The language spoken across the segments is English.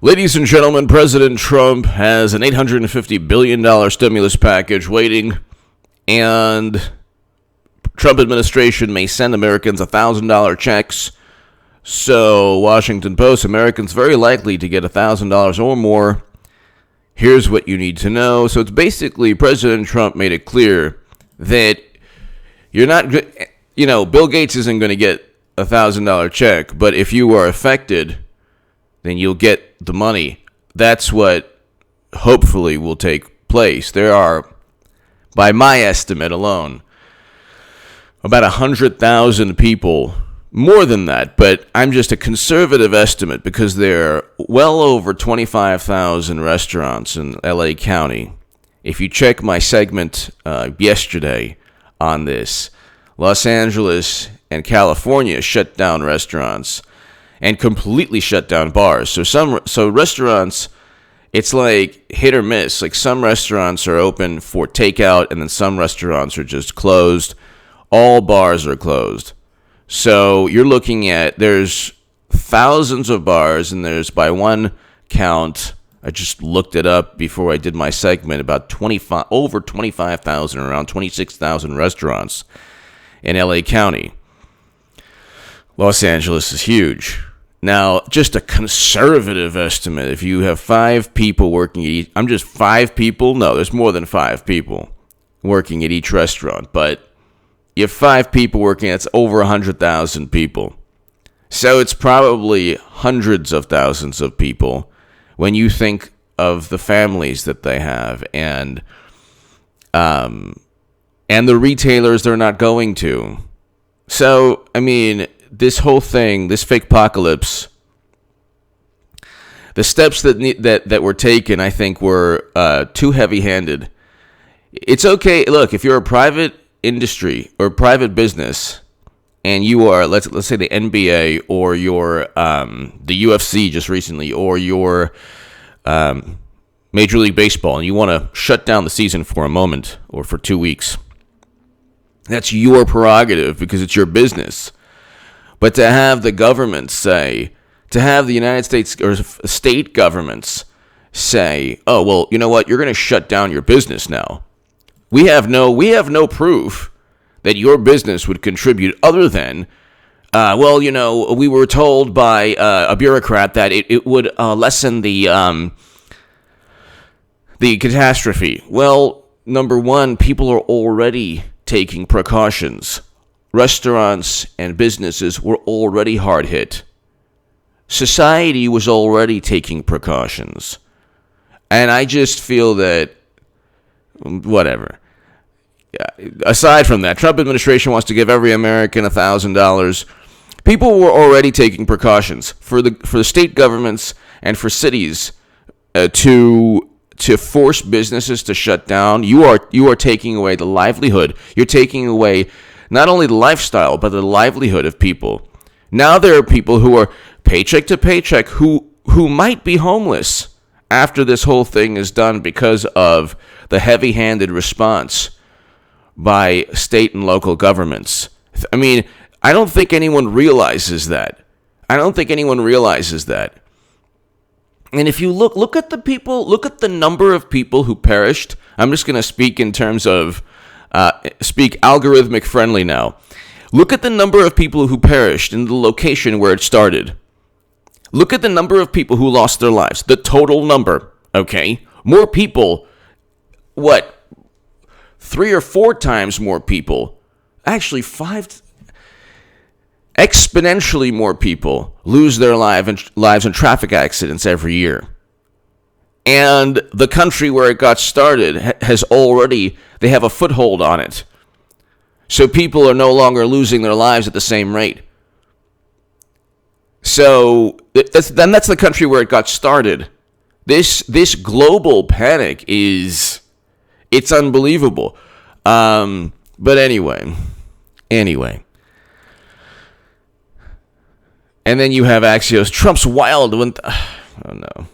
Ladies and gentlemen, President Trump has an $850 billion stimulus package waiting, and Trump administration may send Americans $1,000 checks. So, Washington Post, Americans very likely to get $1,000 or more. Here's what you need to know. So, it's basically President Trump made it clear that you're not, Bill Gates isn't going to get a $1,000 check, but if you are affected, then you'll get the money. That's what hopefully will take place. There are, by my estimate alone, about 100,000 people, more than that, but I'm just a conservative estimate because there are well over 25,000 restaurants in LA County. If you check my segment yesterday on this, Los Angeles and California shut down restaurants and completely shut down bars. So restaurants, it's like hit or miss. Like some restaurants are open for takeout, and then some restaurants are just closed. All bars are closed. So you're looking at, there's thousands of bars, and there's, by one count, I just looked it up before I did my segment, about over 25,000, around 26,000 restaurants in LA County. Los Angeles is huge. Now, just a conservative estimate, if you have 5 people working at each, I'm just 5 people? No, there's more than 5 people working at each restaurant, but you have 5 people working, that's over 100,000 people. So it's probably hundreds of thousands of people when you think of the families that they have and the retailers they're not going to. So, I mean, this whole thing, this fake apocalypse, the steps that were taken, I think, were too heavy-handed. It's okay. Look, if you're a private industry or private business, and you are, let's say, the NBA or your the UFC just recently, or your Major League Baseball, and you want to shut down the season for a moment or for 2 weeks, that's your prerogative because it's your business. But to have the government say, to have the United States or state governments say, oh, well, you know what, you're going to shut down your business now. We have no proof that your business would contribute other than, we were told by a bureaucrat that it would lessen the catastrophe. Well, number one, people are already taking precautions. Restaurants and businesses were already hard hit. Society was already taking precautions. And I just feel that, whatever. Aside from that, Trump administration wants to give every American $1,000. People were already taking precautions for the state governments and for cities to force businesses to shut down. You are taking away the livelihood. You're taking away not only the lifestyle, but the livelihood of people. Now there are people who are paycheck to paycheck who might be homeless after this whole thing is done because of the heavy-handed response by state and local governments. I mean, I don't think anyone realizes that. And if you look at the number of people who perished. I'm just going to speak in terms of speak algorithmic friendly now. Look at the number of people who perished in the location where it started. Look at the number of people who lost their lives. The total number, okay? More people, 3 or 4 times more people. Actually, 5, exponentially more people lose their lives in traffic accidents every year. And the country where it got started they have a foothold on it. So people are no longer losing their lives at the same rate. So that's the country where it got started. This global panic it's unbelievable. But anyway. And then you have Axios, Trump's wild. Oh no.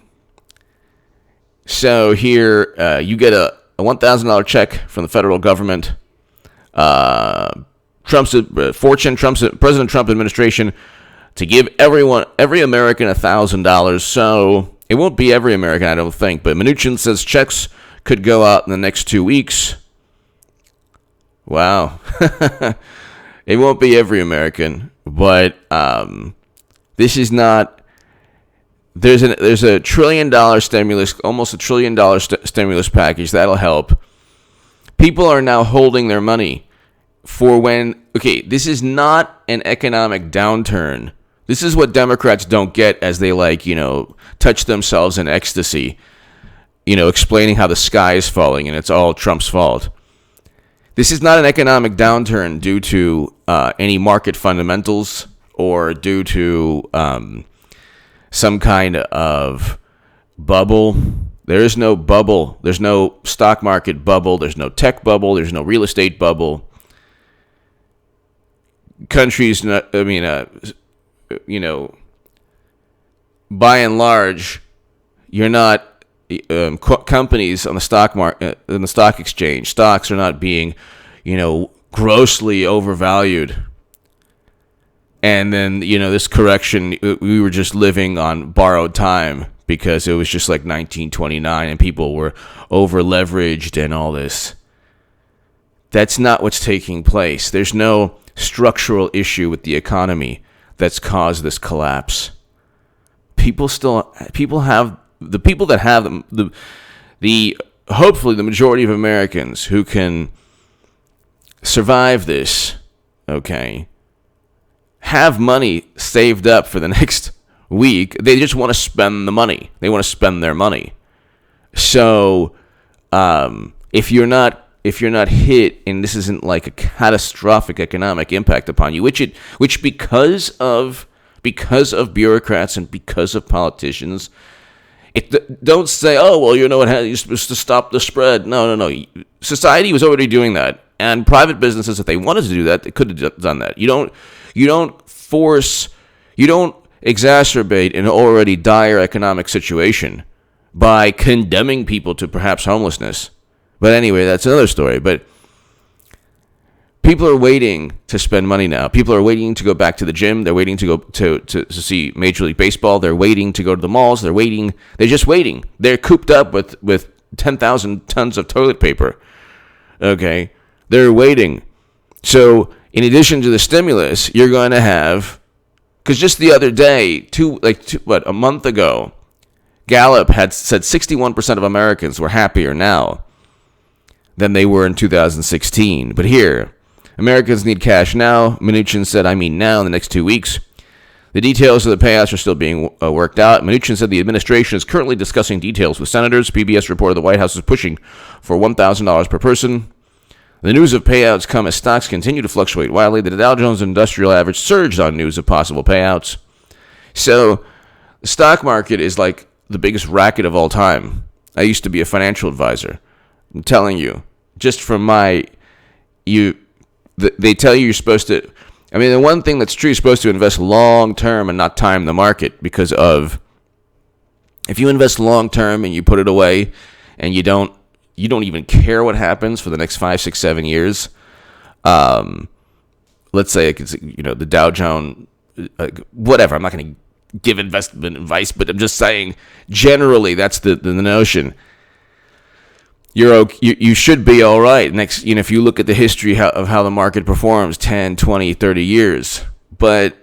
So here you get a $1,000 check from the federal government. President Trump administration to give every American $1,000. So It won't be every American, I don't think, but Mnuchin says checks could go out in the next 2 weeks. Wow. It won't be every American, but this is not. There's a $1 trillion stimulus, almost $1 trillion stimulus package that'll help. People are now holding their money for when. Okay, this is not an economic downturn. This is what Democrats don't get as they touch themselves in ecstasy, explaining how the sky is falling and it's all Trump's fault. This is not an economic downturn due to any market fundamentals or due to some kind of bubble. There is no bubble. There's no stock market bubble. There's no tech bubble. There's no real estate bubble. Countries, by and large, you're not companies on the stock market, in the stock exchange. Stocks are not being, grossly overvalued. And then, this correction, we were just living on borrowed time because it was just like 1929 and people were over leveraged and all this. That's not what's taking place. There's no structural issue with the economy that's caused this collapse. People have the people that have them, the hopefully the majority of Americans who can survive this, okay, have money saved up for the next week. They just want to spend the money. They want to spend their money. So if you're not hit, and this isn't like a catastrophic economic impact upon you, which because of bureaucrats and because of politicians, don't say, oh well, you're supposed to stop the spread. No. Society was already doing that, and private businesses, if they wanted to do that, they could have done that. You don't exacerbate an already dire economic situation by condemning people to perhaps homelessness. But anyway, that's another story. But people are waiting to spend money now. People are waiting to go back to the gym. They're waiting to go to see Major League Baseball. They're waiting to go to the malls. They're waiting. They're just waiting. They're cooped up with 10,000 tons of toilet paper. Okay? They're waiting. So in addition to the stimulus, you're going to have, because just the other day, a month ago, Gallup had said 61% of Americans were happier now than they were in 2016. But here, Americans need cash now. Mnuchin said, now in the next 2 weeks. The details of the payouts are still being worked out. Mnuchin said the administration is currently discussing details with senators. PBS reported the White House is pushing for $1,000 per person. The news of payouts come as stocks continue to fluctuate wildly. The Dow Jones Industrial Average surged on news of possible payouts. So the stock market is like the biggest racket of all time. I used to be a financial advisor. I'm telling you, just from they tell you you're supposed to, the one thing that's true, you're supposed to invest long term and not time the market, because if you invest long term and you put it away and you don't even care what happens for the next 5, 6, 7 years. Let's say it's, the Dow Jones, whatever. I'm not going to give investment advice, but I'm just saying generally that's the notion. You should be all right. Next, if you look at the history of how the market performs 10, 20, 30 years. But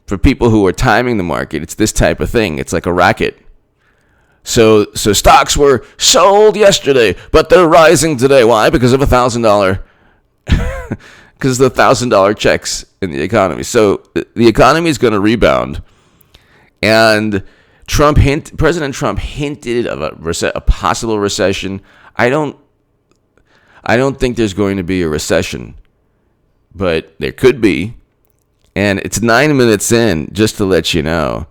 for people who are timing the market, it's this type of thing. It's like a racket. So stocks were sold yesterday, but they're rising today. Why? Because of $1,000, because of the $1,000 checks in the economy. So the economy is going to rebound, and President Trump hinted of a possible recession. I don't think there's going to be a recession, but there could be, and it's 9 minutes in. Just to let you know.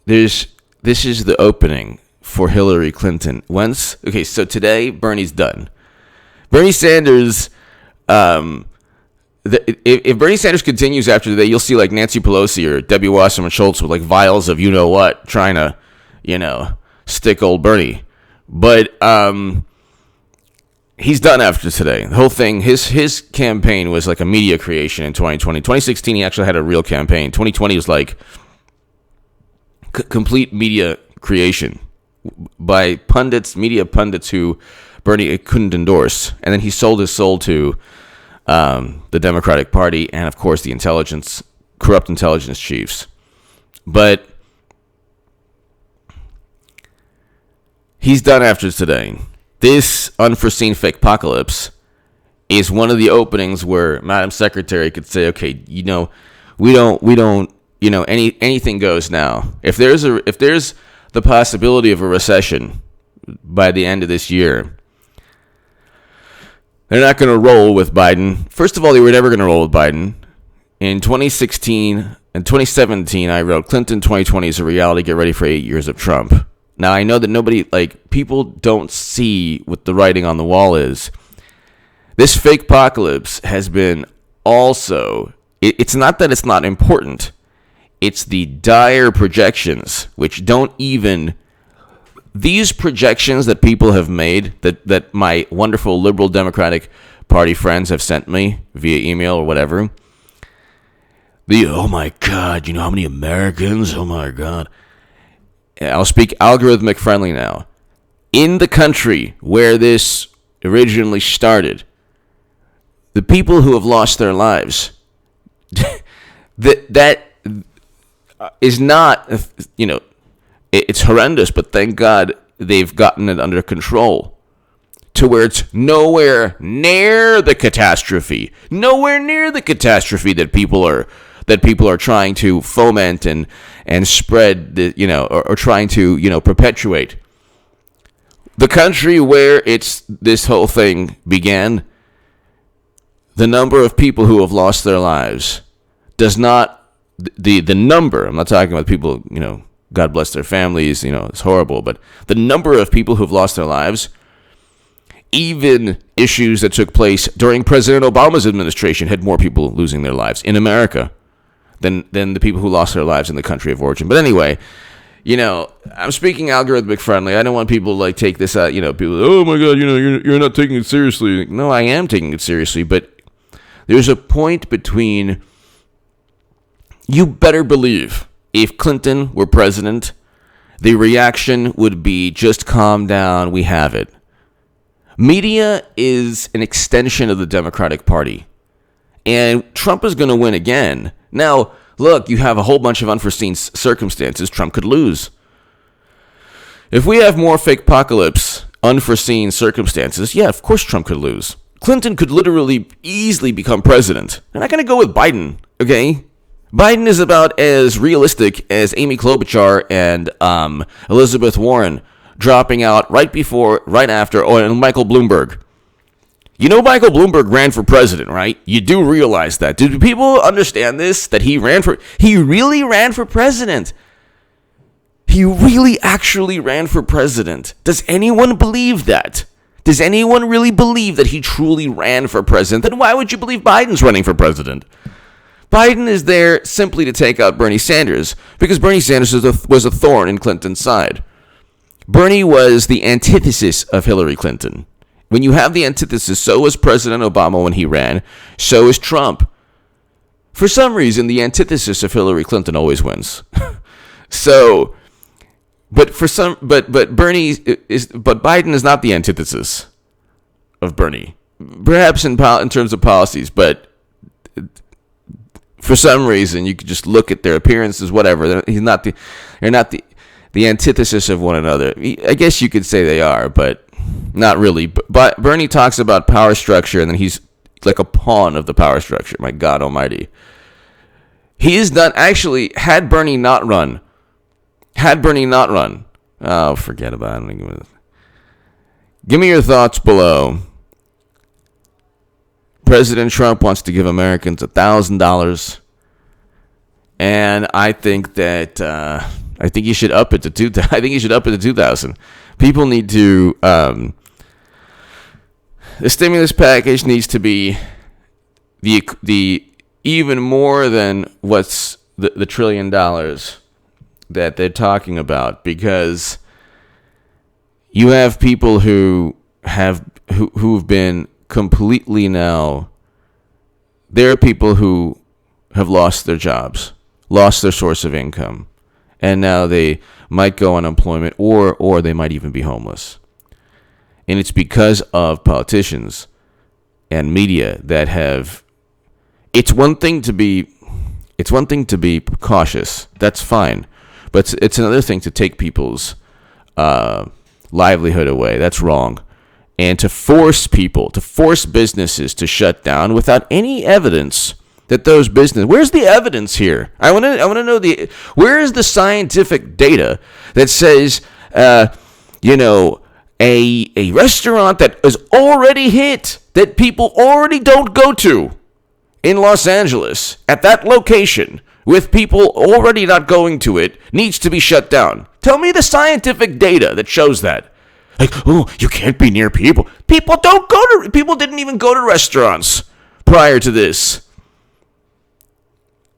This is the opening for Hillary Clinton. So today, Bernie's done. Bernie Sanders, if Bernie Sanders continues after today, you'll see like Nancy Pelosi or Debbie Wasserman Schultz with like vials of you-know-what trying to, stick old Bernie. But he's done after today. The whole thing, his campaign was like a media creation in 2020. 2016, he actually had a real campaign. 2020 was like complete media creation by media pundits who Bernie couldn't endorse. And then he sold his soul to the Democratic Party and, of course, the corrupt intelligence chiefs. But he's done after today. This unforeseen fake apocalypse is one of the openings where Madam Secretary could say, okay, we don't, anything goes now. If there's the possibility of a recession by the end of this year, they're not going to roll with Biden. First of all, they were never going to roll with Biden. In 2016 and 2017, I wrote, Clinton 2020 is a reality. Get ready for 8 years of Trump. Now, I know that people don't see what the writing on the wall is. This fake apocalypse has been also, it's not that it's not important. It's the dire projections, which don't even, these projections that people have made, that my wonderful liberal Democratic Party friends have sent me via email or whatever. Oh my God, how many Americans? Oh my God. I'll speak algorithmic friendly now. In the country where this originally started, the people who have lost their lives, that is not, it's horrendous, but thank God they've gotten it under control to where it's nowhere near the catastrophe that people are trying to foment and spread, or trying to, perpetuate. The country where this whole thing began, the number of people who have lost their lives does not, the number, I'm not talking about people, God bless their families, it's horrible, but the number of people who've lost their lives, even issues that took place during President Obama's administration had more people losing their lives in America than the people who lost their lives in the country of origin. But anyway, I'm speaking algorithmic friendly. I don't want people to take this out, people, oh my God, you're not taking it seriously. No, I am taking it seriously, but there's a point between, you better believe, if Clinton were president, the reaction would be just calm down, we have it. Media is an extension of the Democratic Party. And Trump is going to win again. Now, look, you have a whole bunch of unforeseen circumstances. Trump could lose. If we have more fake apocalypse, unforeseen circumstances, yeah, of course Trump could lose. Clinton could literally easily become president. I'm not going to go with Biden, okay? Biden is about as realistic as Amy Klobuchar and Elizabeth Warren dropping out right after, and Michael Bloomberg. Michael Bloomberg ran for president, right? You do realize that. Did people understand this? That he really ran for president. He really actually ran for president. Does anyone believe that? Does anyone really believe that he truly ran for president? Then why would you believe Biden's running for president? Biden is there simply to take out Bernie Sanders, because Bernie Sanders was a thorn in Clinton's side. Bernie was the antithesis of Hillary Clinton. When you have the antithesis, so was President Obama when he ran, so is Trump. For some reason, the antithesis of Hillary Clinton always wins. But Biden is not the antithesis of Bernie. Perhaps in terms of policies, but for some reason, you could just look at their appearances, whatever. They're not the antithesis of one another. I guess you could say they are, but not really. But Bernie talks about power structure, and then he's like a pawn of the power structure. My God almighty. He is done. Actually, had Bernie not run, oh, forget about it. Give me your thoughts below. President Trump wants to give Americans $1,000, and I think that I think he should up it to $2,000. People need to. The stimulus package needs to be the even more than what's the $1 trillion that they're talking about, because you have people who have who've been completely now. There are people who have lost their jobs, lost their source of income, and now they might go on unemployment or they might even be homeless. And it's because of politicians and media that have. It's one thing to be cautious. That's fine, but it's another thing to take people's livelihood away. That's wrong. And to force businesses to shut down without any evidence that those businesses. Where's the evidence here? I want to know where is the scientific data that says, a restaurant that is already hit, that people already don't go to in Los Angeles at that location, with people already not going to it, needs to be shut down. Tell me the scientific data that shows that. Like, oh, you can't be near people. People didn't even go to restaurants prior to this.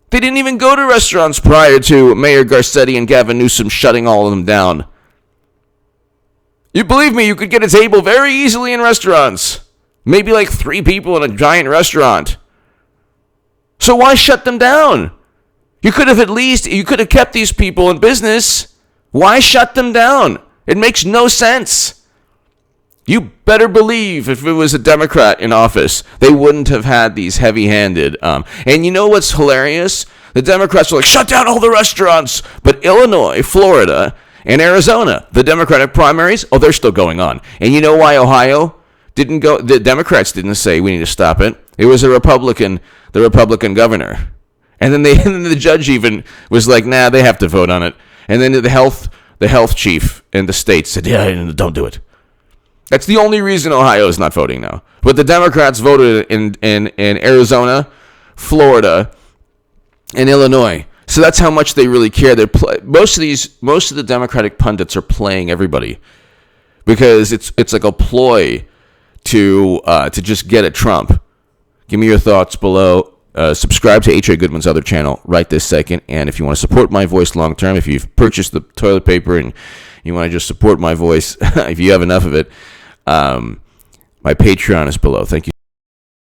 They didn't even go to restaurants prior to Mayor Garcetti and Gavin Newsom shutting all of them down. You believe me, you could get a table very easily in restaurants. Maybe like 3 people in a giant restaurant. So why shut them down? You could have kept these people in business. Why shut them down? It makes no sense. You better believe if it was a Democrat in office, they wouldn't have had these heavy-handed. And you know what's hilarious? The Democrats were like, shut down all the restaurants. But Illinois, Florida, and Arizona, the Democratic primaries, they're still going on. And you know why Ohio didn't go? The Democrats didn't say we need to stop it. It was the Republican governor. And then the judge even was like, nah, they have to vote on it. And then the health chief in the state said, yeah, don't do it. That's the only reason Ohio is not voting now. But the Democrats voted in Arizona, Florida, and Illinois. So that's how much they really care. Most of the Democratic pundits are playing everybody because it's like a ploy to just get at Trump. Give me your thoughts below. Subscribe to H.A. Goodman's other channel right this second. And if you want to support my voice long term, if you've purchased the toilet paper and you want to just support my voice, if you have enough of it, my Patreon is below. Thank you.